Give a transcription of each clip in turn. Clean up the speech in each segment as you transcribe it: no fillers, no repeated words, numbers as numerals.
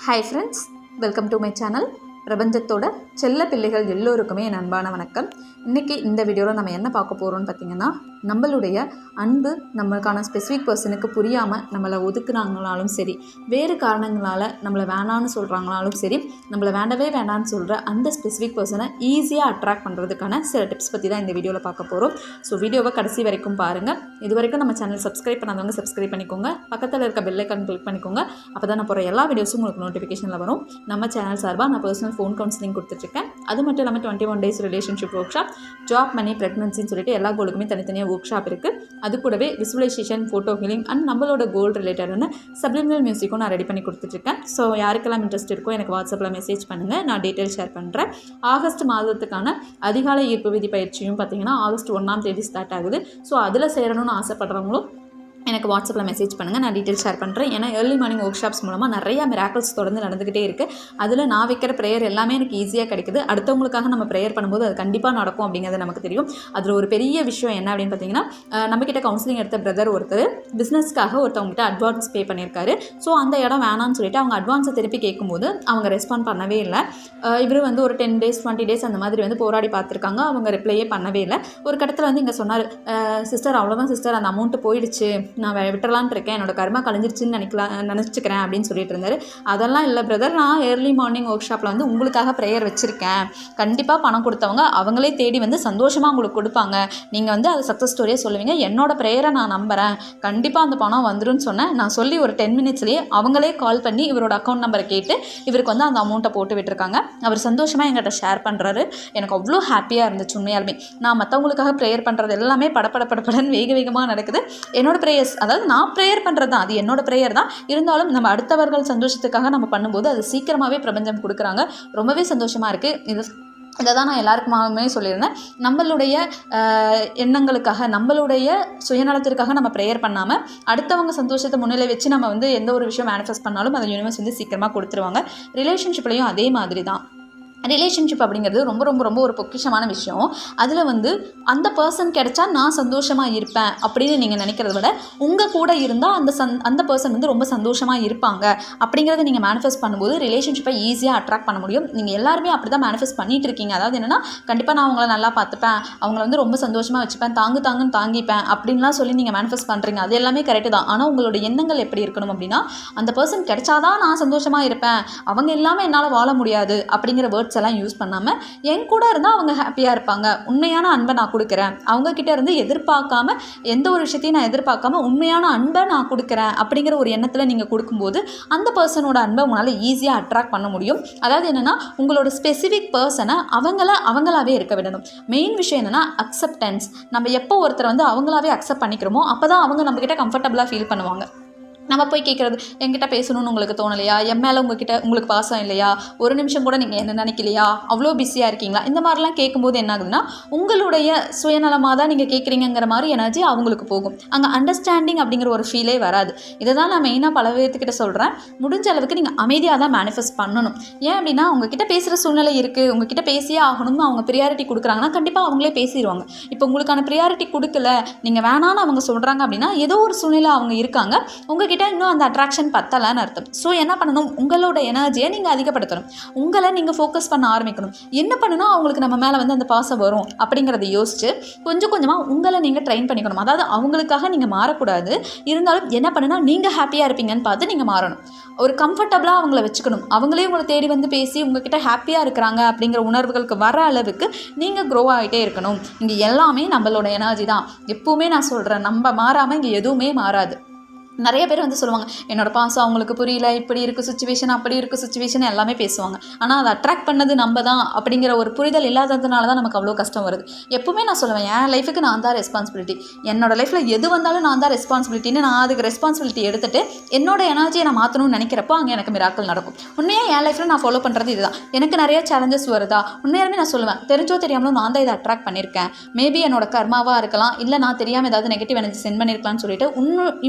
Hi friends, welcome to my channel. பிரபஞ்சத்தோட செல்ல பிள்ளைகள் எல்லோருக்குமே என் அன்பான வணக்கம். இன்றைக்கி இந்த வீடியோவில் நம்ம என்ன பார்க்க போகிறோம்னு பார்த்திங்கன்னா, நம்மளுடைய அன்பு நம்மளுக்கான ஸ்பெசிஃபிக் பர்சனுக்கு புரியாமல் நம்மளை ஒதுக்குனாங்கனாலும் சரி, வேறு காரணங்களால் நம்மளை வேணான்னு சொல்கிறாங்கனாலும் சரி, நம்மளை வேண்டவே வேண்டான்னு சொல்கிற அந்த ஸ்பெசிஃபிக் பர்சனை ஈஸியாக அட்ராக்ட் பண்ணுறதுக்கான சில டிப்ஸ் பற்றி தான் இந்த வீடியோவில் பார்க்க போகிறோம். ஸோ வீடியோவை கடைசி வரைக்கும் பாருங்கள். இது வரைக்கும் நம்ம சேனல் சப்ஸ்கிரைப் பண்ணாதவங்க சப்ஸ்கிரைப் பண்ணிக்கோங்க, பக்கத்தில் இருக்க பெல் ஐக்கான் கிளிக் பண்ணிக்கோங்க. அப்போ தான் நான் போகிற எல்லா வீடியோஸும் உங்களுக்கு நோட்டிஃபிகேஷனில் வரும். நம்ம சேனல் சார்பாக நான் பர்சனல் ஃபோன் கவுன்சிலிங் கொடுத்துட்ருக்கேன். அது மட்டும் இல்லாமல் 21 days relationship workshop, job, money, ப்ரெக்னன்சின்னு சொல்லிட்டு எல்லா கோலுக்குமே தனித்தனியாக ஒர்க் ஷாப் இருக்குது. அது கூடவே விசுவலைசேஷன், ஃபோட்டோ ஹீலிங் அண்ட் நம்மளோட கோல் ரிலேட்டடான சப்ளிமினல் மியூசிக்கும் நான் ரெடி பண்ணி கொடுத்துட்ருக்கேன். ஸோ யாருக்கெல்லாம் இன்ட்ரெஸ்ட் இருக்கோ எனக்கு வாட்ஸ்அப்பில் மெசேஜ் பண்ணுங்கள், நான் டீட்டெயில் ஷேர் பண்ணுறேன். ஆகஸ்ட் மாதத்துக்கான அதிகாலை ஈர்ப்பு விதி பயிற்சியும் பார்த்திங்கன்னா ஆகஸ்ட் 1 ஸ்டார்ட் ஆகுது. ஸோ அதில் சேரணும்னு ஆசைப்படுறவங்களும் எனக்கு வாட்ஸ்அப்பில் மெசேஜ் பண்ணுங்கள், நான் டீட்டெயில் ஷேர் பண்ணுறேன். ஏன்னா ஏர்லி மார்னிங் ஒர்க் ஷாப்ஸ் மூலமாக நிறையா மிராக்கிள்ஸ் தொடர்ந்து நடந்துக்கிட்டே இருக்குது. அதில் நான் வைக்கிற ப்ரேயர் எல்லாமே எனக்கு ஈஸியாக கிடைக்குது. அடுத்தவங்களுக்காக நம்ம ப்ரேயர் பண்ணும்போது அது கண்டிப்பாக நடக்கும் அப்படிங்கிறது நமக்கு தெரியும். அதில் ஒரு பெரிய விஷயம் என்ன அப்படின்னு பார்த்தீங்கன்னா, நம்மக்கிட்ட கவுன்சிலிங் எடுத்த பிரதர் ஒருத்தர் பிஸ்னஸ்க்காக ஒருத்தவங்ககிட்ட அட்வான்ஸ் பே பண்ணியிருக்காரு. ஸோ அந்த இடம் வேணான்னு சொல்லிட்டு அவங்க அட்வான்ஸை திருப்பி கேட்கும்போது அவங்க ரெஸ்பாண்ட் பண்ணவே இல்லை. இவர் வந்து ஒரு 10 days 20 days அந்த மாதிரி வந்து போராடி பார்த்துருக்காங்க. அவங்க ரிப்ளையே பண்ணவே இல்லை. ஒரு கட்டத்தில் வந்து இங்கே சொன்னார், சிஸ்டர் அவ்வளோதான் சிஸ்டர், அந்த அமௌண்ட்டு போயிடுச்சு, நான் விட்டுறலான்ட்டு இருக்கேன், என்னோட கர்மா கழிஞ்சிருச்சுன்னு நினச்சிக்கிறேன் அப்படின்னு சொல்லிட்டு இருந்தார். அதெல்லாம் இல்லை பிரதர், நான் ஏர்லி மார்னிங் ஒர்க் ஷாப்பில் வந்து உங்களுக்காக ப்ரேயர் வச்சுருக்கேன். கண்டிப்பாக பணம் கொடுத்தவங்க அவங்களே தேடி வந்து சந்தோஷமாக உங்களுக்கு கொடுப்பாங்க. நீங்கள் வந்து அது சக்ஸஸ் ஸ்டோரியே சொல்லுவீங்க. என்னோட ப்ரேயரை நான் நம்புகிறேன், கண்டிப்பாக அந்த பணம் வந்துருன்னு சொன்னேன். நான் சொல்லி ஒரு 10 minutesலேயே அவங்களே கால் பண்ணி இவரோட அக்கௌண்ட் நம்பரை கேட்டு இவருக்கு வந்து அந்த அமௌண்ட்டை போட்டு விட்டுருக்காங்க. அவர் சந்தோஷமாக எங்கிட்ட ஷேர் பண்ணுறாரு. எனக்கு அவ்வளோ ஹாப்பியாக இருந்துச்சு உண்மையாலுமே. நான் மற்றவங்களுக்காக ப்ரேயர் பண்ணுறது எல்லாமே படப்படன்னு வேகமாக நடக்குது. என்னோட ப்ரேயர்ஸ், அதாவது நான் ப்ரேயர் பண்ணுறது தான், அது என்னோட ப்ரேயர் தான். இருந்தாலும் நம்ம அடுத்தவர்கள் சந்தோஷத்துக்காக நம்ம பண்ணும்போது அது சீக்கிரமாகவே பிரபஞ்சம் கொடுக்குறாங்க. ரொம்பவே சந்தோஷமாக இருக்குது. இதை தான் நான் எல்லாருக்குமே சொல்லியிருந்தேன். நம்மளுடைய எண்ணங்களுக்காக, நம்மளுடைய சுயநலத்திற்காக நம்ம ப்ரேயர் பண்ணாமல் அடுத்தவங்க சந்தோஷத்தை முன்னிலை வச்சு நம்ம வந்து எந்த ஒரு விஷயம் மேனிஃபெஸ்ட் பண்ணாலும் அதை யூனிவர்ஸ் வந்து சீக்கிரமாக கொடுத்துருவாங்க. ரிலேஷன்ஷிப்லேயும் அதே மாதிரி தான். ரிலேஷன்ஷிப் அப்படிங்கிறது ரொம்ப ரொம்ப ரொம்ப ஒரு பொக்கிஷமான விஷயம். அதில் வந்து அந்த பர்சன் கிடைச்சா நான் சந்தோஷமாக இருப்பேன் அப்படின்னு நீங்கள் நினைக்கிறத விட, உங்கள் கூட இருந்தால் அந்த பர்சன் வந்து ரொம்ப சந்தோஷமாக இருப்பாங்க அப்படிங்கிறத நீங்கள் மேனிஃபெஸ்ட் பண்ணும்போது ரிலேஷன்ஷிப்பை ஈஸியாக அட்ராக்ட் பண்ண முடியும். நீங்கள் எல்லாருமே அப்படி தான் மேனிஃபெஸ்ட் பண்ணிகிட்டு இருக்கீங்க. அதாவது என்னென்னா, கண்டிப்பாக நான் அவங்கள நல்லா பார்த்துப்பேன், அவங்கள வந்து ரொம்ப சந்தோஷமாக வச்சுப்பேன், தாங்குன்னு தாங்கிப்பேன் அப்படின்லாம் சொல்லி நீங்கள் மேனிஃபெஸ்ட் பண்ணுறீங்க. அது எல்லாமே கரெக்டு தான். ஆனால் உங்களோட எண்ணங்கள் எப்படி இருக்கணும் அப்படின்னா, அந்த பர்சன் கிடைச்சாதான் நான் சந்தோஷமாக இருப்பேன், அவங்க இல்லாமல் என்னால் வாழ முடியாது அப்படிங்கிற வேர்ட்ஸ் எல்லாம் யூஸ் பண்ணாமல், என் கூட இருந்தால் அவங்க ஹாப்பியாக இருப்பாங்க, உண்மையான அன்பை நான் கொடுக்குறேன், அவங்கக்கிட்ட இருந்து எதிர்பார்க்காம, எந்த ஒரு விஷயத்தையும் நான் எதிர்பார்க்காம உண்மையான அன்பை நான் கொடுக்குறேன் அப்படிங்கிற ஒரு எண்ணத்தில் நீங்கள் கொடுக்கும்போது அந்த பர்சனோட அன்பை உங்களால் ஈஸியாக அட்ராக்ட் பண்ண முடியும். அதாவது என்னென்னா, உங்களோட ஸ்பெசிஃபிக் பர்சனை அவங்களாவே இருக்க விடணும். மெயின் விஷயம் என்னென்னா அக்செப்டன்ஸ். நம்ம எப்போ ஒருத்தரை வந்து அவங்களாவே அக்செப்ட் பண்ணிக்கிறோமோ அப்போ தான் அவங்க நம்மக்கிட்ட கம்ஃபர்டபுளாக ஃபீல் பண்ணுவாங்க. நம்ம போய் கேட்குறது, என்கிட்ட பேசணும்னு உங்களுக்கு தோணலையா, என் மேலே உங்களுக்கு பாசம் இல்லையா, ஒரு நிமிஷம் கூட நீங்கள் என்ன நினைக்கலையா, அவ்வளோ பிஸியாக இருக்கீங்களா, இந்த மாதிரிலாம் கேட்கும்போது என்ன ஆகுதுன்னா, உங்களுடைய சுயநலமாக தான் நீங்கள் கேட்குறீங்கிற மாதிரி எனர்ஜி அவங்களுக்கு போகும். அங்கே அண்டர்ஸ்டாண்டிங் அப்படிங்கிற ஒரு ஃபீலே வராது. இதை தான் நான் மெயினாக பல பேர்த்துக்கிட்ட சொல்கிறேன். முடிஞ்ச அளவுக்கு நீங்கள் அமைதியாக தான் மேனிஃபெஸ்ட் பண்ணணும். ஏன் அப்படின்னா, உங்ககிட்ட பேசுகிற சூழ்நிலை இருக்குது, உங்ககிட்ட பேசியே ஆகணும்னு அவங்க ப்ரியாரிட்டி கொடுக்குறாங்கன்னா கண்டிப்பாக அவங்களே பேசிடுவாங்க. இப்போ உங்களுக்கான ப்ரியாரிட்டி கொடுக்கல, நீங்கள் வேணான்னு அவங்க சொல்கிறாங்க அப்படின்னா ஏதோ ஒரு சூழ்நிலை அவங்க இருக்காங்க, உங்ககிட்ட இன்னும் அந்த அட்ராக்ஷன் பத்தலன்னு அர்த்தம். ஸோ என்ன பண்ணணும், உங்களோட எனர்ஜியை நீங்கள் அதிகப்படுத்தணும், உங்களை நீங்கள் ஃபோக்கஸ் பண்ண ஆரம்பிக்கணும். என்ன பண்ணணும், அவங்களுக்கு நம்ம மேலே வந்து அந்த பாசம் வரும் அப்படிங்கிறத யோசிச்சு கொஞ்சம் கொஞ்சமாக உங்களை நீங்கள் ட்ரெயின் பண்ணிக்கணும். அதாவது அவங்களுக்காக நீங்கள் மாறக்கூடாது, இருந்தாலும் என்ன பண்ணுன்னா நீங்கள் ஹாப்பியாக இருப்பீங்கன்னு பார்த்து நீங்கள் மாறணும். ஒரு கம்ஃபர்டபுளாக அவங்கள வச்சுக்கணும். அவங்களே உங்களை தேடி வந்து பேசி உங்ககிட்ட ஹாப்பியாக இருக்கிறாங்க அப்படிங்கிற உணர்வுகளுக்கு வர அளவுக்கு நீங்கள் க்ரோ ஆகிட்டே இருக்கணும். இங்கே எல்லாமே நம்மளோட எனர்ஜி தான். எப்பவுமே நான் சொல்கிறேன், நம்ம மாறாமல் இங்கே எதுவுமே மாறாது. நிறைய பேர் வந்து சொல்லுவாங்க, என்னோட பாசம் அவங்களுக்கு புரியல, இப்படி இருக்குது சுச்சுவேஷன், அப்படி இருக்குது சுச்சுவேஷன், எல்லாமே பேசுவாங்க. ஆனால் அதை அட்ராக்ட் பண்ணது நம்ம தான் அப்படிங்கிற ஒரு புரிதல் இல்லாததுனால தான் நமக்கு அவ்வளோ கஷ்டம் வருது. எப்பவுமே நான் சொல்லுவேன், என் லைஃபுக்கு நான் தான் ரெஸ்பான்சிபிலிட்டி, என்னோட லைஃப்பில் எது வந்தாலும் நான் தான் ரெஸ்பான்சிபிலிட்டின்னு நான் அதுக்கு ரெஸ்பான்சிபிலிட்டி எடுத்துகிட்டு என்னோட எனர்ஜியை நான் மாற்றணும்னு நினைக்கிறப்போ அங்கே எனக்கு மிராக்கள் நடக்கும். உண்மையாக என் லைஃப்பில் நான் ஃபாலோ பண்ணுறது இதுதான். எனக்கு நிறைய சேலஞ்சஸ் வருதா, உண்மையாலுமே நான் சொல்லுவேன், தெரிஞ்சோ தெரியாமலும் நான் தான் இதை அட்ராக்ட் பண்ணியிருக்கேன், மேபி என்னோட கர்மாவாக இருக்கலாம், இல்லை நான் தெரியாமல் ஏதாவது நெகட்டிவ் எனர்ஜி சென்ட் பண்ணியிருக்கலாம்னு சொல்லிட்டு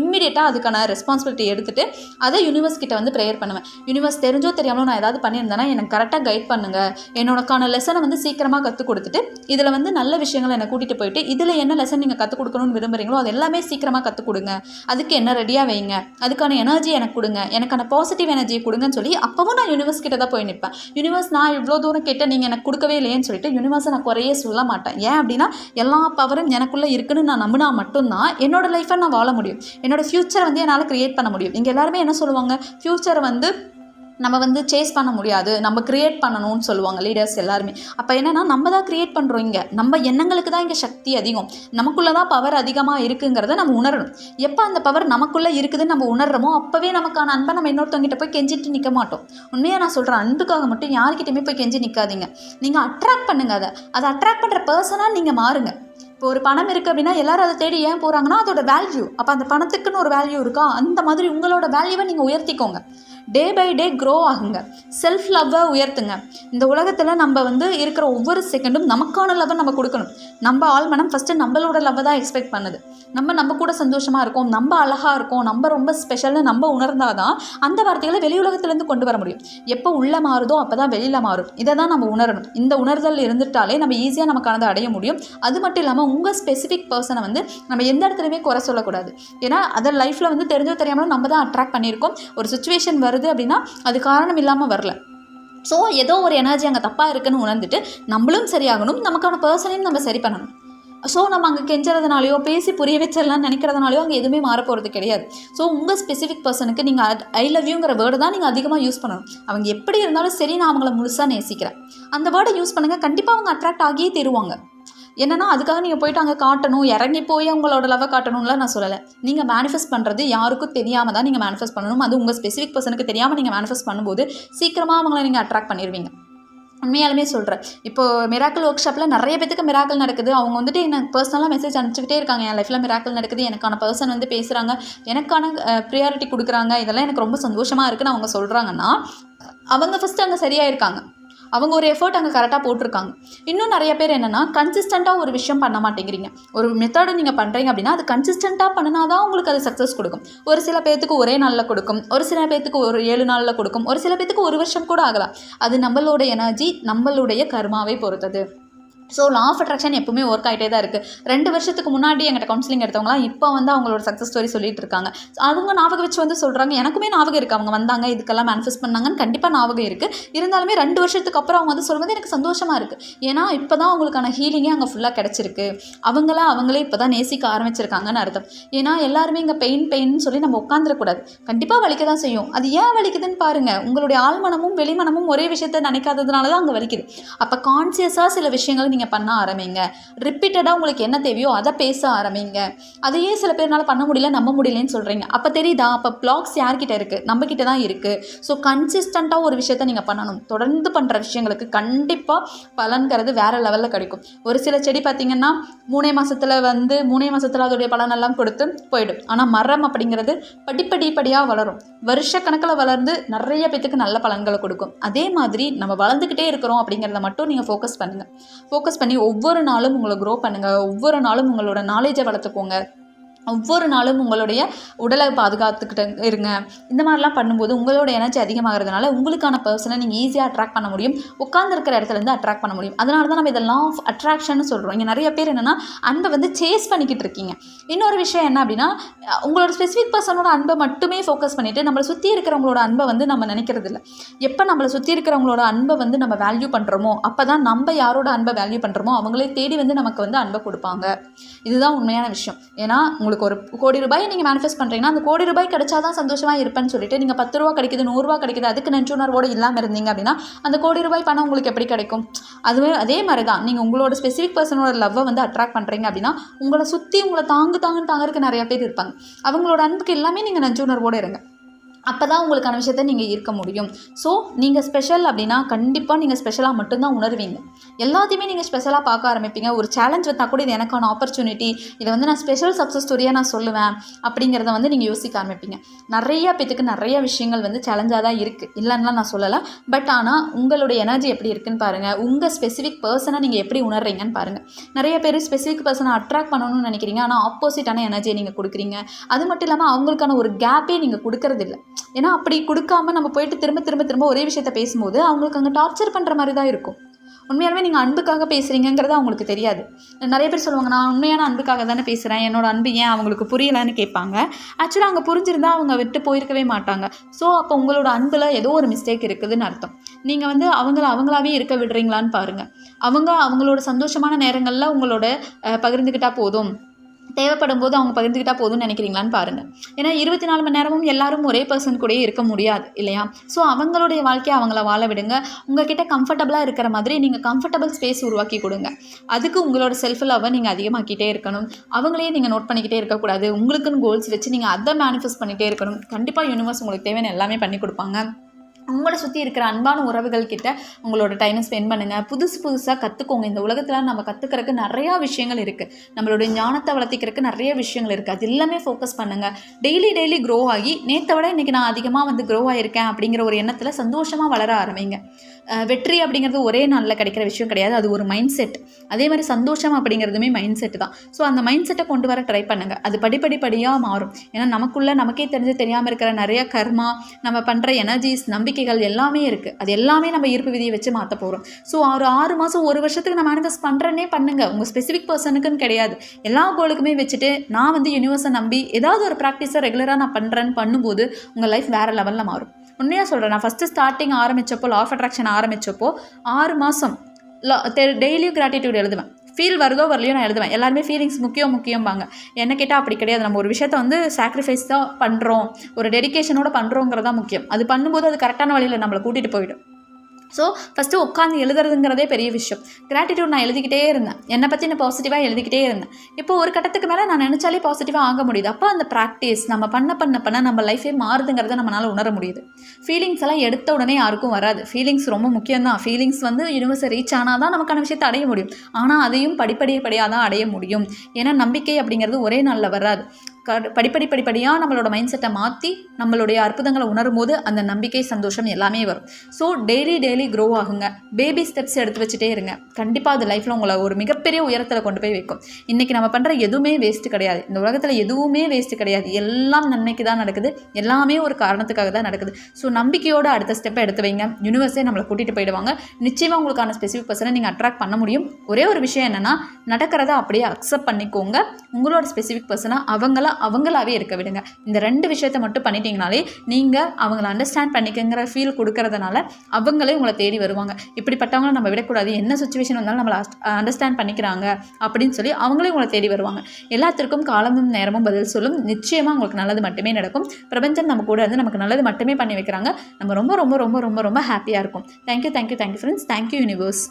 இம்மிடியேட்டாக அதுக்கு அதுக்கான ரெஸ்பான்சிபிலிட்டி எடுத்துகிட்டு அதை யூனிவர்ஸ் கிட்ட வந்து ப்ரேயர் பண்ணுவேன். யூனிவர்ஸ் தெரிஞ்சோ தெரியாமலோ நான் ஏதாவது பண்ணியிருந்தேன்னா எனக்கு கரெக்டாக கைட் பண்ணுங்கள், என்னோடக்கான லெசனை வந்து சீக்கிரமாக கற்றுக் கொடுத்துட்டு இதில் வந்து நல்ல விஷயங்களை என்னை கூட்டிகிட்டு போயிட்டு இதில் என்ன லெசன் நீங்கள் கற்றுக் கொடுக்கணும்னு விரும்புகிறீங்களோ அது எல்லாமே சீக்கிரமாக கற்றுக் கொடுங்க, அதுக்கு என்ன ரெடியாக வைங்க, அதுக்கான எனர்ஜி எனக்கு கொடுங்க, எனக்கான பாசிட்டிவ் எனர்ஜியை கொடுங்கன்னு சொல்லி அப்பவும் நான் யூனிவர்ஸ் கிட்ட தான் போய் நிற்பேன். யூனிவர்ஸ் நான் இவ்வளோ தூரம் கேட்ட நீங்கள் எனக்கு கொடுக்கவே இல்லையேன்னு சொல்லிட்டு யூனிவர்ஸை நான் குறையே சொல்ல மாட்டேன். ஏன் அப்படின்னா எல்லா பவரும் எனக்குள்ளே இருக்குன்னு நான் நம்பினா மட்டும்தான் என்னோட லைஃப்பை நான் வாழ முடியும், என்னோடய ஃப்யூச்சரை வந்து என்னால் க்ரியேட் பண்ண முடியும். இங்கே எல்லாருமே என்ன சொல்லுவாங்க, ஃப்யூச்சரை வந்து நம்ம வந்து சேஸ் பண்ண முடியாது, நம்ம க்ரியேட் பண்ணணும்னு சொல்லுவாங்க லீடர்ஸ் எல்லாருமே. அப்போ என்னென்னா நம்ம தான் க்ரியேட் பண்ணுறோம். இங்கே நம்ம எண்ணங்களுக்கு தான் இங்கே சக்தி அதிகம், நமக்குள்ளே தான் பவர் அதிகமாக இருக்குங்கிறத நம்ம உணரணும். எப்போ அந்த பவர் நமக்குள்ளே இருக்குதுன்னு நம்ம உணர்றோமோ அப்போவே நமக்கான அன்பை நம்ம இன்னொருத்தவங்கிட்ட போய் கெஞ்சிட்டு நிற்க மாட்டோம். உண்மையாக நான் சொல்கிறேன், அன்புக்காக மட்டும் யார்கிட்டையுமே போய் கெஞ்சி நிற்காதீங்க. நீங்கள் அட்ராக்ட் பண்ணுங்கள், அதை அட்ராக்ட் பண்ணுற பர்சனாக நீங்கள் மாறுங்க. இப்போ ஒரு பணம் இருக்குது அப்படின்னா எல்லாரும் அதை தேடி ஏன் போகிறாங்கன்னா அதோட வேல்யூ, அப்போ அந்த பணத்துக்குன்னு ஒரு வேல்யூ இருக்கா, அந்த மாதிரி உங்களோட வேல்யூவை நீங்கள் உயர்த்திக்கோங்க. டே பை டே க்ரோ ஆகுங்க, செல்ஃப் லவ்வை உயர்த்துங்க. இந்த உலகத்தில் நம்ம வந்து இருக்கிற ஒவ்வொரு செகண்டும் நமக்கான லவ்வை நம்ம கொடுக்கணும். நம்ம ஆழ்மனம் ஃபஸ்ட்டு நம்மளோட லவ்வை தான் எக்ஸ்பெக்ட் பண்ணுது. நம்ம கூட சந்தோஷமாக இருக்கோம், நம்ம அழகாக இருக்கோம், நம்ம ரொம்ப ஸ்பெஷல்னு நம்ம உணர்ந்தால் தான் அந்த வார்த்தைகளை வெளி உலகத்துலேருந்து கொண்டு வர முடியும். எப்போ உள்ளே மாறுதோ அப்போ தான் வெளியில் மாறும். இதை தான் நம்ம உணரணும். இந்த உணர்தல் இருந்துட்டாலே நம்ம ஈஸியாக நமக்கானதை அடைய முடியும். அது மட்டும் இல்லாமல் உங்கள் ஸ்பெசிஃபிக் பர்சனை வந்து நம்ம எந்த இடத்துலையுமே குறை சொல்லக்கூடாது. ஏன்னா அதை லைஃப்பில் வந்து தெரிஞ்சோ தெரியாமலும் நம்ம தான் அட்ராக்ட் பண்ணியிருக்கோம். ஒரு சுச்சுவேஷன் வருது அப்படின்னா அது காரணம் இல்லாமல் வரல. ஸோ ஏதோ ஒரு எனர்ஜி அங்கே தப்பாக இருக்குன்னு உணர்ந்துட்டு நம்மளும் சரியாகணும், நமக்கான பர்சனையும் நம்ம சரி பண்ணணும். ஸோ நம்ம அங்கே கெஞ்சுறதுனாலையோ பேசி புரிய வச்சிடலாம்னு நினைக்கிறதுனாலையோ அங்கே எதுவுமே மாறப்போகிறது கிடையாது. ஸோ உங்கள் ஸ்பெசிஃபிக் பர்சனுக்கு நீங்கள் ஐ லவ் யூங்கிற வேர்டு தான் நீங்கள் அதிகமாக யூஸ் பண்ணணும். அவங்க எப்படி இருந்தாலும் சரி, நான் அவங்கள முழுசாக நேசிக்கிறேன், அந்த வேர்டை யூஸ் பண்ணுங்கள். கண்டிப்பாக அவங்க அட்ராக்ட் ஆகியே தருவாங்க. என்னென்னா அதுக்காக நீங்கள் போய்ட்டு அங்கே காட்டணும், இறங்கி போய் உங்களோட லவ்வை காட்டணும்லாம் நான் சொல்லலை. நீங்கள் மேனிஃபெஸ்ட் பண்ணுறது யாருக்கும் தெரியாமல் தான் நீங்கள் மேனிஃபெஸ்ட் பண்ணணும். அது உங்கள் ஸ்பெசிஃபிக் பர்சனுக்கு தெரியாமல் நீங்கள் மேனிஃபெஸ்ட் பண்ணும்போது சீக்கிரமாக அவங்கள நீங்கள் அட்ராக்ட் பண்ணிடுவீங்க. உண்மையாலுமே சொல்கிறேன். இப்போது மிராக்கிள் ஒர்க் ஷாப்பில் நிறைய பேத்துக்கு மிராக்கிள் நடக்குது. அவங்க வந்துட்டு எனக்கு பர்சனலாக மெசேஜ் அனுப்பிச்சிக்கிட்டே இருக்காங்க, என் லைஃப்பில் மிராக்கிள் நடக்குது, எனக்கான பர்சன் வந்து பேசுகிறாங்க, எனக்கான ப்ரியாரிட்டி கொடுக்குறாங்க, இதெல்லாம் எனக்கு ரொம்ப சந்தோஷமாக இருக்குன்னு அவங்க சொல்கிறாங்கன்னா அவங்க ஃபஸ்ட்டு அங்கே சரியாக இருக்காங்க, அவங்க ஒரு எஃபர்ட் அங்கே கரெக்டாக போட்டிருக்காங்க. இன்னும் நிறைய பேர் என்னென்னா கன்சிஸ்டண்ட்டாக ஒரு விஷயம் பண்ண மாட்டேங்கிறீங்க. ஒரு மெத்தடு நீங்கள் பண்ணுறீங்க அப்படின்னா அது கன்சிஸ்டண்ட்டாக பண்ணினா தான் உங்களுக்கு அது சக்ஸஸ் கொடுக்கும். ஒரு சில பேர்த்துக்கு ஒரே நாளில் கொடுக்கும், ஒரு சில பேர்த்துக்கு ஒரு 7 நாளில் கொடுக்கும், ஒரு சில பேர்த்துக்கு 1 வருஷம் கூட ஆகலாம். அது நம்மளோட எனர்ஜி, நம்மளுடைய கர்மாவை பொறுத்தது. ஸோ லா ஆஃப் அட்ராக்ஷன் எப்பவுமே ஒர்க் ஆகிட்டே தான் இருக்குது. 2 வருஷத்துக்கு முன்னாடி எங்கிட்ட கவுன்சிலிங் எடுத்தவங்களாம் இப்போ வந்து அவங்களோட சக்ஸஸ் ஸ்டோரி சொல்லிட்டு இருக்காங்க. அவங்க ஞாபகம் வச்சு வந்து சொல்கிறாங்க, எனக்குமே ஞாபகம் இருக்குது, அவங்க வந்தாங்க இதுக்கெல்லாம் மேனிஃபெஸ்ட் பண்ணாங்கன்னு கண்டிப்பாக ஞாபகம் இருக்குது. இருந்தாலுமே 2 வருஷத்துக்கு அப்புறம் அவங்க வந்து சொல்லும்போது எனக்கு சந்தோஷமாக இருக்குது. ஏன்னா இப்போ தான் அவங்களுக்கான ஹீலிங்கே அங்கே ஃபுல்லாக கிடச்சிருக்கு. அவங்களே இப்போ தான் நேசிக்க ஆரம்பிச்சிருக்காங்கன்னு அர்த்தம். ஏன்னா எல்லாருமே இங்கே பெயின் சொல்லி நம்ம உட்காந்துடக்கூடாது. கண்டிப்பாக வலிக்க தான் செய்யும். அது ஏன் வலிக்குதுன்னு பாருங்கள். உங்களுடைய ஆழ்மனமும் வெளிமனமும் ஒரே விஷயத்தை நினைக்காததுனால தான் அங்கே வலிக்குது. அப்போ கான்சியஸாக சில விஷயங்கள் நீங்கள் பண்ண ஆரம்பிங்க. ரிப்பீட்டடாக உங்களுக்கு என்ன தேவையோ அதை பேச ஆரம்பிங்க. அதையே சில பேர்னால பண்ண முடியல, நம்ப முடியலன்னு சொல்கிறீங்க. அப்போ தெரியுதா, அப்போ பிளாக்ஸ் யார்கிட்ட இருக்குது, நம்ம கிட்ட தான் இருக்குது. ஸோ கன்சிஸ்டண்ட்டாக ஒரு விஷயத்தை நீங்கள் பண்ணணும். தொடர்ந்து பண்ணுற விஷயங்களுக்கு கண்டிப்பாக பலன்கிறது வேறு லெவலில் கிடைக்கும். ஒரு சில செடி பார்த்திங்கன்னா 3 மாதத்தில் அதோடைய பலனெல்லாம் கொடுத்து போயிடும். ஆனால் மரம் அப்படிங்கிறது படிப்படியாக வளரும், வருஷக்கணக்கில் வளர்ந்து நிறைய பேத்துக்கு நல்ல பலன்களை கொடுக்கும். அதே மாதிரி நம்ம வளர்ந்துக்கிட்டே இருக்கிறோம் அப்படிங்கிறத மட்டும் நீங்கள் ஃபோக்கஸ் பண்ணுங்கள். ஃபோக்கஸ் பண்ணி ஒவ்வொரு நாளும் உங்களை க்ரோ பண்ணுங்கள். ஒவ்வொரு நாளும் உங்களோட நாலேஜை வளர்த்துக்கோங்க. ஒவ்வொரு நாளும் உங்களுடைய உடலை பாதுகாத்துக்கிட்டு இருங்க. இந்த மாதிரிலாம் பண்ணும்போது உங்களோட எனர்ஜி அதிகமாகிறதுனால உங்களுக்கான பர்சனை நீங்கள் ஈஸியாக அட்ராக்ட் பண்ண முடியும். உட்காந்துருக்கிற இடத்துலேருந்து அட்ராக்ட் பண்ண முடியும். அதனால தான் நம்ம இதை லா ஆஃப் அட்ராக்ஷன் சொல்கிறோம். இங்கே நிறைய பேர் என்னென்னா அன்பை வந்து சேஸ் பண்ணிக்கிட்டு இருக்கீங்க. இன்னொரு விஷயம் என்ன அப்படின்னா, உங்களோட ஸ்பெசிஃபிக் பர்சனோட அன்பை மட்டுமே ஃபோக்கஸ் பண்ணிவிட்டு நம்மளை சுற்றி இருக்கிறவங்களோட அன்பை வந்து நம்ம நினைக்கிறது இல்லை. எப்போ நம்மளை சுற்றி இருக்கிறவங்களோட அன்பை வந்து நம்ம வேல்யூ பண்ணுறோமோ அப்போ தான் நம்ம யாரோட அன்பை வேல்யூ பண்ணுறோமோ அவங்களே தேடி வந்து நமக்கு வந்து அன்பை கொடுப்பாங்க. இதுதான் உண்மையான விஷயம். ஏன்னா உங்களுக்கு ஒரு ₹1 கோடி நீங்கள் மேனிஃபெஸ்ட் பண்ணுறீங்கன்னா அந்த ₹1 கோடி கிடைச்சாதான் சந்தோஷமாக இருப்பேன்னு சொல்லிட்டு நீங்கள் ₹10 கிடைக்குது, ₹100 கிடைக்குது, அதுக்கு நெஞ்சுணர்வோடு இல்லாமல் இருந்தீங்க அப்படின்னா அந்த ₹1 கோடி பணம் உங்களுக்கு எப்படி கிடைக்கும்? அதே மாதிரி தான் நீங்கள் உங்களோட ஸ்பெசிஃபிக் பர்சனோட லவ்வை வந்து அட்ராக்ட் பண்ணுறீங்க அப்படின்னா உங்களை சுற்றி உங்களை தாங்குறதுக்கு நிறைய பேர் இருப்பாங்க. அவங்களோட அன்புக்கு எல்லாமே நீங்கள் நெஞ்சுணர்வோடு இருங்க. அப்போ தான் உங்களுக்கான விஷயத்த நீங்கள் ஈர்க்க முடியும். ஸோ நீங்கள் ஸ்பெஷல் அப்படின்னா கண்டிப்பாக நீங்கள் ஸ்பெஷலாக மட்டும்தான் உணர்வீங்க. எல்லாத்தையுமே நீங்கள் ஸ்பெஷலாக பார்க்க ஆரம்பிப்பீங்க. ஒரு சேலஞ்ச் வந்தால் கூட இது எனக்கான ஆப்பர்ச்சுனிட்டி, இதை வந்து நான் ஸ்பெஷல் சக்ஸஸ் ஸ்டோரியாக நான் சொல்லுவேன் அப்படிங்கிறத வந்து நீங்கள் யோசிக்க ஆரம்பிப்பீங்க. நிறைய பேத்துக்கு நிறைய விஷயங்கள் வந்து சேலஞ்சாக தான் இருக்குது, இல்லைன்னா நான் சொல்லலை. பட் ஆனால் உங்களுடைய எனர்ஜி எப்படி இருக்குன்னு பாருங்கள். உங்கள் ஸ்பெசிஃபிக் பர்சனை நீங்கள் எப்படி உணர்றீங்கன்னு பாருங்கள். நிறைய பேர் ஸ்பெசிஃபிக் பர்சனை அட்ராக்ட் பண்ணணும்னு நினைக்கிறீங்க, ஆனால் ஆப்போசிட்டான எனர்ஜியை நீங்கள் கொடுக்குறீங்க. அது மட்டும் இல்லாமல் அவங்களுக்கான ஒரு கேப்பே நீங்கள் கொடுக்கறதில்ல. ஏன்னா அப்படி கொடுக்காம நம்ம போயிட்டு திரும்ப திரும்ப திரும்ப ஒரே விஷயத்த பேசும்போது அவங்களுக்கு அங்கே டார்ச்சர் பண்ணுற மாதிரி தான் இருக்கும். உண்மையாலுமே நீங்கள் அன்புக்காக பேசுகிறீங்கிறது அவங்களுக்கு தெரியாது. நிறைய பேர் சொல்லுவாங்க, நான் உண்மையான அன்புக்காக தானே பேசுகிறேன், என்னோட அன்பு ஏன் அவங்களுக்கு புரியலைன்னு கேட்பாங்க. ஆக்சுவலாக அங்கே புரிஞ்சிருந்தா அவங்க விட்டு போயிருக்கவே மாட்டாங்க. ஸோ அப்போ உங்களோட அன்பில் ஏதோ ஒரு மிஸ்டேக் இருக்குதுன்னு அர்த்தம். நீங்கள் வந்து அவங்களாவே இருக்க விடுறீங்களான்னு பாருங்கள். அவங்களோட சந்தோஷமான நேரங்களில் உங்களோட பகிர்ந்துக்கிட்டால் போதும், தேவைப்படும் போது அவங்க பகிர்ந்துக்கிட்டால் போதும்னு நினைக்கிறீங்களான்னு பாருங்கள். ஏன்னா 24 மணி நேரமும் எல்லாரும் ஒரே பர்சன் கூடயே இருக்க முடியாது இல்லையா? ஸோ அவங்களுடைய வாழ்க்கையை அவங்கள வாழ விடுங்க. உங்ககிட்ட கம்ஃபர்டபுளாக இருக்கிற மாதிரி நீங்கள் கம்ஃபர்டபுள் ஸ்பேஸ் உருவாக்கி கொடுங்க. அதுக்கு உங்களோட செல்ஃப் லவ்வை நீங்கள் அதிகமாக்கிட்டே இருக்கணும். அவங்களே நீங்கள் நோட் பண்ணிக்கிட்டே இருக்கக்கூடாது. உங்களுக்குன்னு கோல்ஸ் வச்சு நீங்கள் அதை மேனிஃபெஸ்ட் பண்ணிகிட்டே இருக்கணும். கண்டிப்பாக யூனிவர்ஸ் உங்களுக்கு தேவையான எல்லாமே பண்ணி கொடுப்பாங்க. உங்களை சுற்றி இருக்கிற அன்பான உறவுகள் கிட்ட உங்களோட டைமை ஸ்பெண்ட் பண்ணுங்கள். புதுசாக கற்றுக்கோங்க. இந்த உலகத்தில் நம்ம கற்றுக்கிறதுக்கு நிறையா விஷயங்கள் இருக்குது. நம்மளுடைய ஞானத்தை வளர்த்திக்கிறதுக்கு நிறைய விஷயங்கள் இருக்குது. அது எல்லாமே ஃபோக்கஸ் பண்ணுங்கள். டெய்லி க்ரோ ஆகி நேற்றை விட இன்றைக்கி நான் அதிகமாக வந்து க்ரோ ஆகியிருக்கேன் அப்படிங்கிற ஒரு எண்ணத்தில் சந்தோஷமாக வளர ஆரம்பிங்க. வெற்றி அப்படிங்கிறது ஒரே நாளில் கிடைக்கிற விஷயம் கிடையாது, அது ஒரு மைண்ட் செட். அதே மாதிரி சந்தோஷம் அப்படிங்கிறதுமே மைண்ட் செட்டு தான். ஸோ அந்த மைண்ட் செட்டை கொண்டு வர ட்ரை பண்ணுங்கள். அது படிப்படியாக மாறும். ஏன்னா நமக்கே தெரியாமல் இருக்கிற நிறைய கர்மா, நம்ம பண்ணுற எனர்ஜிஸ், நம்பிக்கைகள் எல்லாமே இருக்குது. அது எல்லாமே நம்ம ஈர்ப்பு விதியை வச்சு மாற்ற போகிறோம். ஸோ ஒரு 6 மாதம் 1 வருஷத்துக்கு நான் மேனிஃபெஸ்ட் பண்ணுறேன்னே பண்ணுங்கள். உங்கள் ஸ்பெசிஃபிக் பர்சனுக்குன்னு கிடையாது, எல்லா கோலுக்குமே வச்சுட்டு நான் வந்து யூனிவர்ஸை நம்பி ஏதாவது ஒரு ப்ராக்டிஸை ரெகுலராக நான் பண்ணுறேன்னு பண்ணும்போது உங்கள் லைஃப் வேறு லெவலில் மாறும். உண்மையாக சொல்கிறேன். நான் ஃபஸ்ட்டு ஸ்டார்டிங் ஆரம்பித்தப்போ, லா ஆஃப் அட்ராக்ஷன் ஆரம்பித்தப்போ 6 மாதம் டெய்லியும் கிராட்டிடியூட் எழுதுவேன். ஃபீல் வருதோ வரலையோ நான் எழுதுவேன். எல்லாருமே ஃபீலிங்ஸ் முக்கியம்பாங்க. என்ன கேட்டால் அப்படி கிடையாது. நம்ம ஒரு விஷயத்தை வந்து சாக்ரிஃபைஸ் தான் பண்ணுறோம், ஒரு டெடிக்கேஷனோட பண்ணுறோங்கிறதா முக்கியம். அது பண்ணும்போது அது கரெக்டான வழியில் நம்மளை கூட்டிகிட்டு போயிடும். ஸோ ஃபஸ்ட்டு உட்காந்து எழுதுறதுங்கிறதே பெரிய விஷயம். கிராட்டிடியூட் நான் எழுதிக்கிட்டே இருந்தேன். என்னை பற்றி நான் பாசிட்டிவாக எழுதிக்கிட்டே இருந்தேன். இப்போ ஒரு கட்டத்துக்கு மேலே நான் நினச்சாலே பாசிட்டிவாக ஆக முடியுது. அப்போ அந்த ப்ராக்டிஸ் நம்ம பண்ண நம்ம லைஃபே மாறுதுங்கிறத நம்மளால் உணர முடியுது. ஃபீலிங்ஸ் எல்லாம் எடுத்த உடனே யாருக்கும் வராது. ஃபீலிங்ஸ் ரொம்ப முக்கியம்தான். ஃபீலிங்ஸ் வந்து யூனிவர்ஸை ரீச் ஆனால் தான் நமக்கான விஷயத்தை அடைய முடியும். ஆனால் அதையும் படிப்படியாக தான் அடைய முடியும். ஏன்னா நம்பிக்கை அப்படிங்கிறது ஒரே நாளில் வராது. படிப்படியாக நம்மளோட மைண்ட் செட்டை மாற்றி நம்மளுடைய அற்புதங்களை உணரும் போது அந்த நம்பிக்கை, சந்தோஷம் எல்லாமே வரும். ஸோ டெய்லி க்ரோ ஆகுங்க. பேபி ஸ்டெப்ஸ் எடுத்து வச்சுட்டே இருங்க. கண்டிப்பாக அது லைஃப்பில் உங்களை ஒரு மிகப்பெரிய உயரத்தில் கொண்டு போய் வைக்கும். இன்றைக்கி நம்ம பண்ணுற எதுவுமே வேஸ்ட்டு கிடையாது. இந்த உலகத்தில் எதுவுமே வேஸ்ட்டு கிடையாது. எல்லாம் நன்மைக்கு தான் நடக்குது. எல்லாமே ஒரு காரணத்துக்காக தான் நடக்குது. ஸோ நம்பிக்கையோடு அடுத்த ஸ்டெப்பை எடுத்து வைங்க. யூனிவர்ஸே நம்மளை கூட்டிகிட்டு போயிடுவாங்க. நிச்சயமாக உங்களுக்கான ஸ்பெசிஃபிக் பர்சனை நீங்கள் அட்ராக்ட் பண்ண முடியும். ஒரே ஒரு விஷயம் என்னென்னா, நடக்கிறத அப்படியே அக்செப்ட் பண்ணிக்கோங்க. உங்களோட ஸ்பெசிஃபிக் பர்சனை அவங்களாவே இருக்க விடுங்க. இந்த 2 விஷயத்தை மட்டும் பண்ணிட்டீங்கனாலே நீங்கள் அவங்கள அண்டர்ஸ்டாண்ட் பண்ணிக்கங்கிற ஃபீல் கொடுக்கறதுனால அவங்களே உங்களை தேடி வருவாங்க. இப்படிப்பட்டவங்களை நம்ம விடக்கூடாது, என்ன சுச்சுவேஷன் வந்தாலும் நம்மளை அண்டர்ஸ்டாண்ட் பண்ணிக்கிறாங்க அப்படின்னு சொல்லி அவங்களே உங்களை தேடி வருவாங்க. எல்லாத்திற்கும் காலமும் நேரமும் பதில் சொல்லும். நிச்சயமாக உங்களுக்கு நல்லது மட்டுமே நடக்கும். பிரபஞ்சம் நம்ம கூட இருந்து நமக்கு நல்லது மட்டுமே பண்ணி வைக்கிறாங்க. நம்ம ரொம்ப ரொம்ப ரொம்ப ரொம்ப ரொம்ப ஹாப்பியாக இருக்கும். Thank you friends. Thank you universe.